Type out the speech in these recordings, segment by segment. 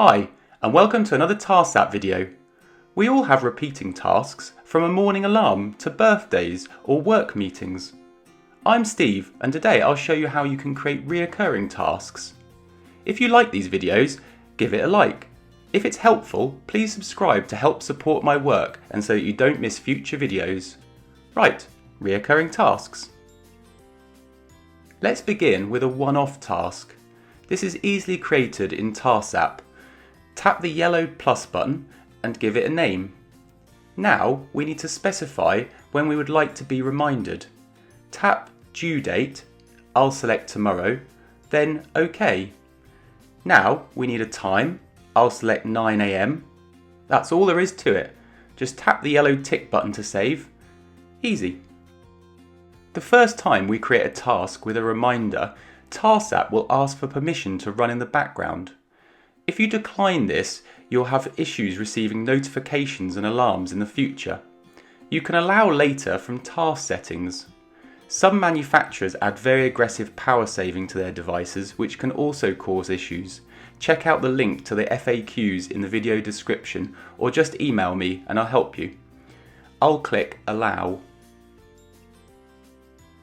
Hi, and welcome to another Task app video. We all have repeating tasks, from a morning alarm to birthdays or work meetings. I'm Steve, and today I'll show you how you can create reoccurring tasks. If you like these videos, give it a like. If it's helpful, please subscribe to help support my work and so that you don't miss future videos. Right, reoccurring tasks. Let's begin with a one-off task. This is easily created in Task app. Tap the yellow plus button and give it a name. Now we need to specify when we would like to be reminded. Tap due date, I'll select tomorrow, then OK. Now we need a time, I'll select 9 AM. That's all there is to it. Just tap the yellow tick button to save. Easy. The first time we create a task with a reminder, Task app will ask for permission to run in the background. If you decline this, you'll have issues receiving notifications and alarms in the future. You can allow later from task settings. Some manufacturers add very aggressive power saving to their devices, which can also cause issues. Check out the link to the FAQs in the video description or just email me and I'll help you. I'll click Allow.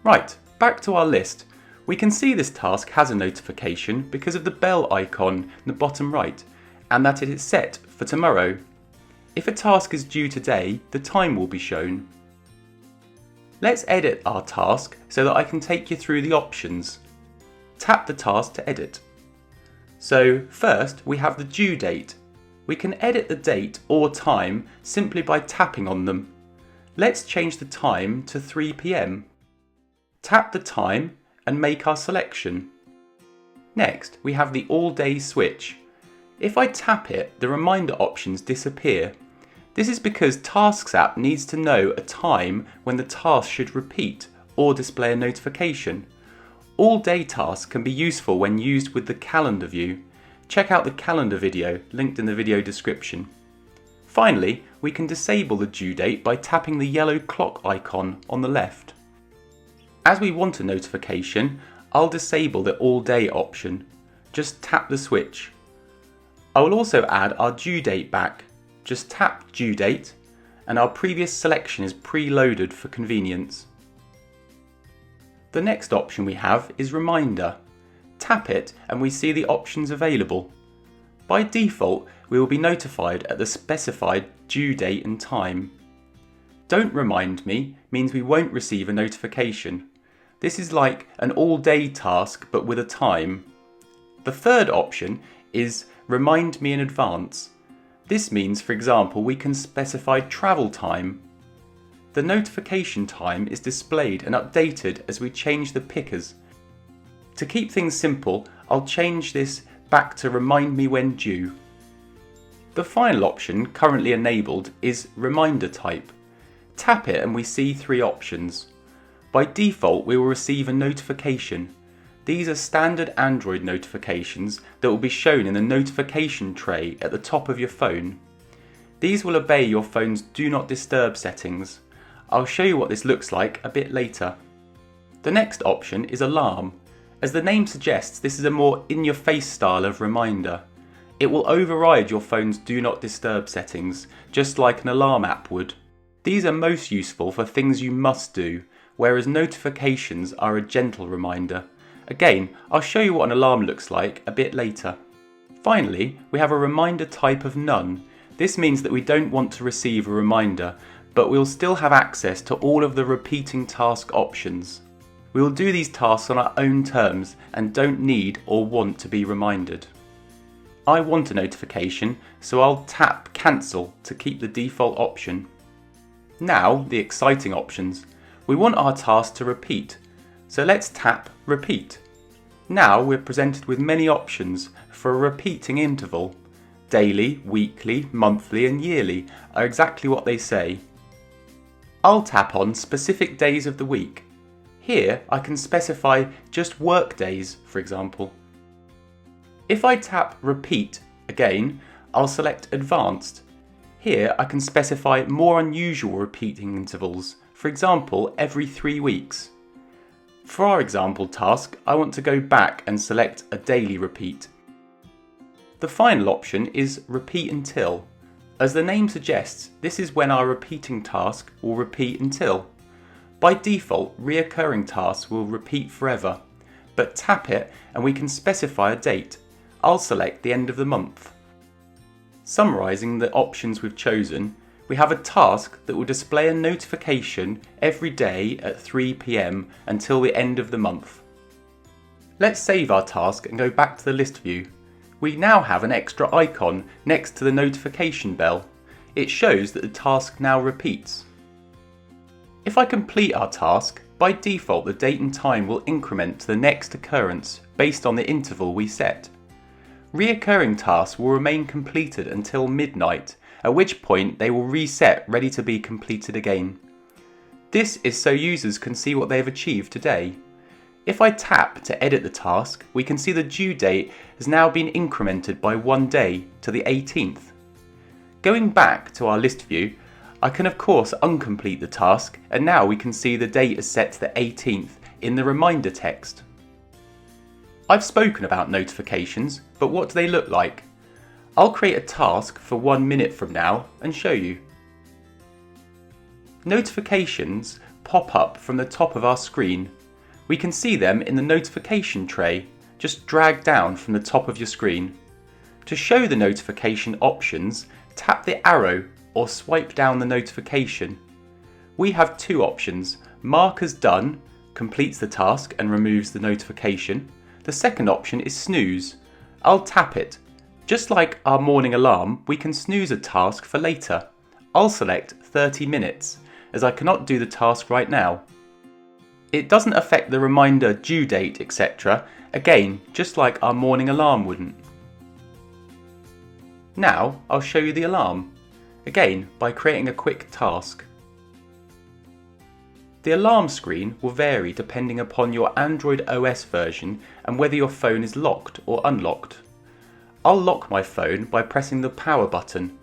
Right, back to our list. We can see this task has a notification because of the bell icon in the bottom right and that it is set for tomorrow. If a task is due today, the time will be shown. Let's edit our task so that I can take you through the options. Tap the task to edit. So first we have the due date. We can edit the date or time simply by tapping on them. Let's change the time to 3 PM. Tap the time and make our selection. Next, we have the all day switch. If I tap it, the reminder options disappear. This is because Tasks app needs to know a time when the task should repeat or display a notification. All day tasks can be useful when used with the calendar view. Check out the calendar video linked in the video description. Finally, we can disable the due date by tapping the yellow clock icon on the left. As we want a notification, I'll disable the all day option. Just tap the switch. I will also add our due date back. Just tap due date and our previous selection is preloaded for convenience. The next option we have is reminder. Tap it and we see the options available. By default, we will be notified at the specified due date and time. Don't remind me means we won't receive a notification. This is like an all-day task but with a time. The third option is remind me in advance. This means, for example, we can specify travel time. The notification time is displayed and updated as we change the pickers. To keep things simple, I'll change this back to remind me when due. The final option currently enabled is reminder type. Tap it and we see three options. By default, we will receive a notification. These are standard Android notifications that will be shown in the notification tray at the top of your phone. These will obey your phone's Do Not Disturb settings. I'll show you what this looks like a bit later. The next option is alarm. As the name suggests, this is a more in-your-face style of reminder. It will override your phone's Do Not Disturb settings, just like an alarm app would. These are most useful for things you must do, whereas notifications are a gentle reminder. Again, I'll show you what an alarm looks like a bit later. Finally, we have a reminder type of none. This means that we don't want to receive a reminder, but we'll still have access to all of the repeating task options. We will do these tasks on our own terms and don't need or want to be reminded. I want a notification, so I'll tap cancel to keep the default option. Now, the exciting options. We want our task to repeat, so let's tap repeat. Now we're presented with many options for a repeating interval. Daily, weekly, monthly and yearly are exactly what they say. I'll tap on specific days of the week. Here I can specify just work days, for example. If I tap repeat again, I'll select advanced. Here I can specify more unusual repeating intervals. For example, every 3 weeks. For our example task, I want to go back and select a daily repeat. The final option is repeat until. As the name suggests, this is when our repeating task will repeat until. By default, reoccurring tasks will repeat forever, but tap it and we can specify a date. I'll select the end of the month. Summarising the options we've chosen, we have a task that will display a notification every day at 3 p.m. until the end of the month. Let's save our task and go back to the list view. We now have an extra icon next to the notification bell. It shows that the task now repeats. If I complete our task, by default the date and time will increment to the next occurrence based on the interval we set. Reoccurring tasks will remain completed until midnight, at which point they will reset ready to be completed again. This is so users can see what they have achieved today. If I tap to edit the task, we can see the due date has now been incremented by 1 day to the 18th. Going back to our list view, I can of course uncomplete the task, and now we can see the date is set to the 18th in the reminder text. I've spoken about notifications, but what do they look like? I'll create a task for 1 minute from now and show you. Notifications pop up from the top of our screen. We can see them in the notification tray. Just drag down from the top of your screen. To show the notification options, tap the arrow or swipe down the notification. We have two options. Mark as done completes the task and removes the notification. The second option is snooze. I'll tap it. Just like our morning alarm, we can snooze a task for later. I'll select 30 minutes, as I cannot do the task right now. It doesn't affect the reminder due date, etc. Again, just like our morning alarm wouldn't. Now I'll show you the alarm. Again, by creating a quick task. The alarm screen will vary depending upon your Android OS version and whether your phone is locked or unlocked. I'll lock my phone by pressing the power button.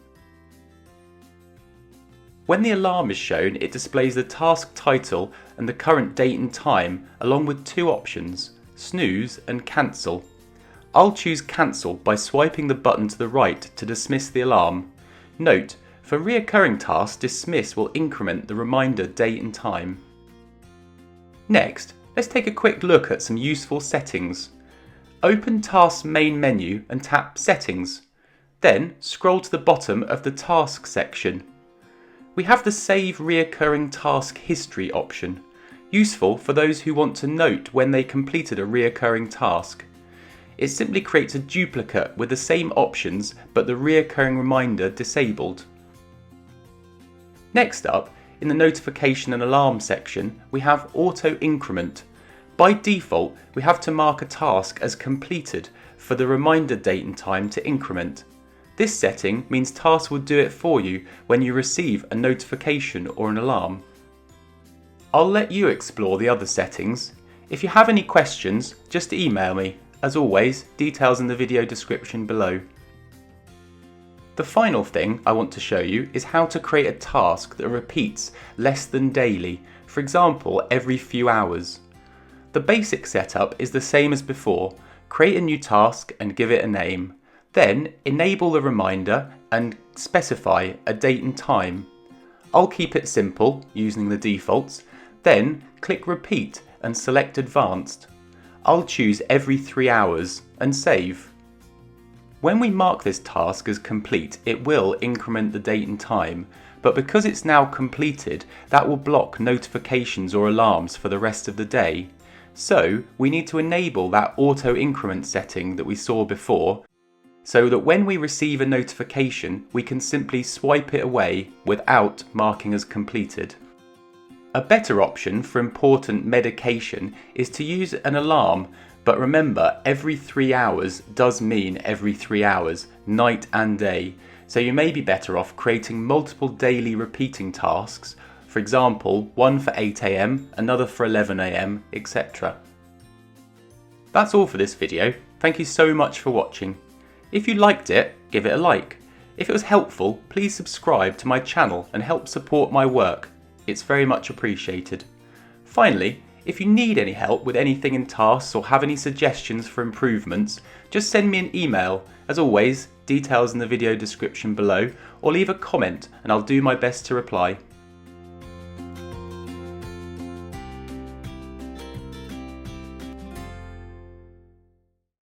When the alarm is shown, it displays the task title and the current date and time, along with two options, snooze and cancel. I'll choose cancel by swiping the button to the right to dismiss the alarm. Note, for reoccurring tasks, dismiss will increment the reminder date and time. Next, let's take a quick look at some useful settings. Open Task's main menu and tap Settings. Then scroll to the bottom of the Task section. We have the Save Reoccurring Task History option, useful for those who want to note when they completed a reoccurring task. It simply creates a duplicate with the same options but the reoccurring reminder disabled. Next up, in the Notification and Alarm section, we have Auto Increment. By default, we have to mark a task as completed for the reminder date and time to increment. This setting means tasks will do it for you when you receive a notification or an alarm. I'll let you explore the other settings. If you have any questions, just email me. As always, details in the video description below. The final thing I want to show you is how to create a task that repeats less than daily, for example every few hours. The basic setup is the same as before. Create a new task and give it a name. Then enable the reminder and specify a date and time. I'll keep it simple using the defaults. Then click repeat and select advanced. I'll choose every 3 hours and save. When we mark this task as complete, it will increment the date and time, but because it's now completed, that will block notifications or alarms for the rest of the day. So we need to enable that auto increment setting that we saw before, so that when we receive a notification, we can simply swipe it away without marking as completed. A better option for important medication is to use an alarm, but remember, every 3 hours does mean every 3 hours, night and day, so you may be better off creating multiple daily repeating tasks, for example, one for 8 AM, another for 11 AM, etc. That's all for this video. Thank you so much for watching. If you liked it, give it a like. If it was helpful, please subscribe to my channel and help support my work. It's very much appreciated. Finally, If you need any help with anything in tasks or have any suggestions for improvements, just send me an email. As always, details in the video description below, or leave a comment and I'll do my best to reply.